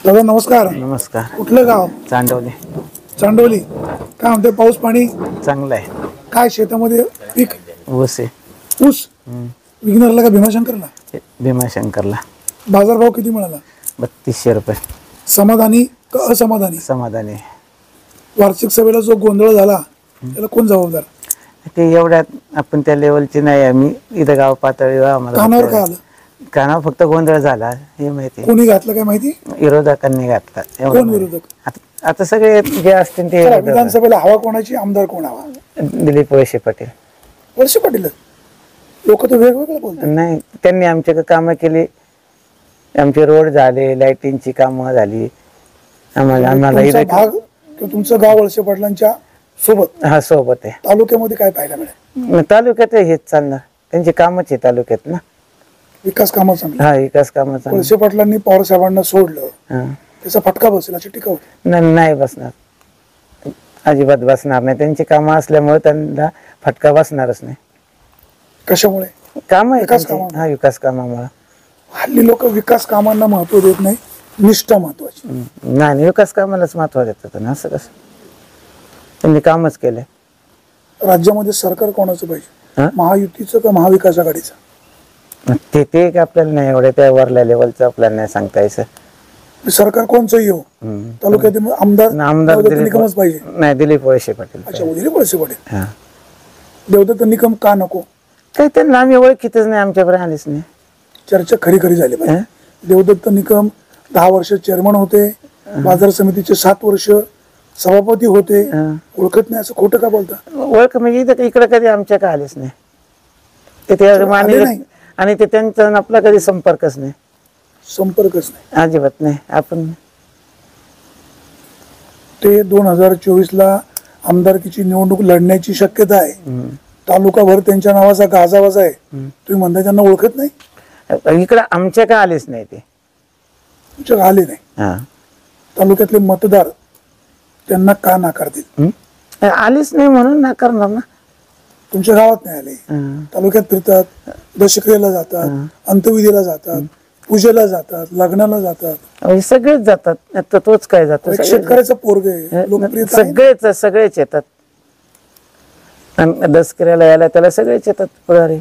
दादा नमस्कार. नमस्कार. कुठलं गाव? चांडवली. चांडवली. काय म्हणते पाऊस पाणी? चांगलं आहे. काय शेतामध्ये पीक? ऊस आहे. ऊस. विघ्नरला का भीमाशंकरला? भीमाशंकरला. बाजारभाव किती मिळाला? 3200 रुपये. समाधानी का असमाधानी? समाधानी. वार्षिक सभेला जो गोंधळ झाला त्याला कोण जबाबदार? ते एवढ्यात आपण त्या लेवलची नाही. आम्ही इथं गाव पातळीवर आम्हाला कानावर का आलं? कानावर फक्त गोंधळ झाला हे माहिती. कोणी घातलं काय माहिती? विरोधकांनी घातला. कोण विरोधक? आता सगळे जे असतील ते. विधानसभेला हवा कोणाची? आमदार कोण हवा? दिलीप वळसे पाटील. वळसे पाटील. लोक तर वेगवेगळं बोलतात. नाही, त्यांनी आमच्याकडे कामं केली. आमचे रोड झाले, लाईटिंगची कामं झाली. आम्हाला तुमचा भाग तुमचं गाव वळसे पाटलांच्या सोबत. हा, सोबत आहे. तालुक्यामध्ये काय पाहायला मिळेल? तालुक्यात हेच चालणार. त्यांची कामच आहे तालुक्यात ना. विकास कामं चांगली. हा, विकास कामाचा. वळसे पाटलांनी पवार साहेबांना सोडलं, त्याचा फटका बसेल अशी टीका होती. नाही बसणार, अजिबात बसणार नाही. त्यांची कामं असल्यामुळे त्यांना फटका बसणारच नाही. कशामुळे? काम आहे विकास त्यांची. हा, विकास कामामुळे. हल्ली लोक विकास कामांना महत्व देत नाही, निष्ठा महत्वाची. नाही, विकास कामालाच महत्व देतात ना. असं कसं? त्यांनी कामच केलंय. राज्यामध्ये सरकार कोणाचं पाहिजे? महायुतीचं का महाविकास आघाडीचं? ते आपल्याला नाही एवढे त्या वरल्या लेवलचं आपल्याला नाही सांगता यायचं. सरकार कोणचंही हो, तालुक्यातील आमदार निकमच पाहिजे. नाही, दिलीप वळसे पाटील. अच्छा, दिलीप वळसे पाटील. देवदत्त निकम का नको? काही त्यांना आम्ही ओळखीतच नाही, आमच्याकडे आलीच नाही. चर्चा खरी झाली पाहिजे. देवदत्त निकम 10 वर्ष चेअरमन होते, बाजार समितीचे 7 वर्ष सभापती होते. ओळखत नाही असं खोटं का बोलता? ओळख म्हणजे इकडे कधी आमच्या का आलेच नाही ते. आणि ते त्यांचा आपला कधी संपर्कच नाही. संपर्कच नाही, अजिबात नाही. आपण ते 2024ला आमदारकीची निवडणूक लढण्याची शक्यता आहे. तालुकाभर त्यांच्या नावाचा गाजावाजा आहे. तुम्ही म्हणता त्यांना ओळखत नाही? इकडे आमच्या का आलेच नाही ते. तुमच्या आले नाही. तालुक्यातले मतदार त्यांना का नाकारतील? आलेच नाही म्हणून नाकारणार ना. तुमच्या गावात नाही आले, तालुक्यात फिरतात, दशक्रियेला जातात, अंत्यविधीला जातात, पूजेला जातात, लग्नाला जातात. सगळेच जातात. आता तोच काय जातो? शेतकऱ्याचा पोरग आहे, सगळेच येतात. दशक्रियेला यायला त्याला सगळेच येतात पुढारी.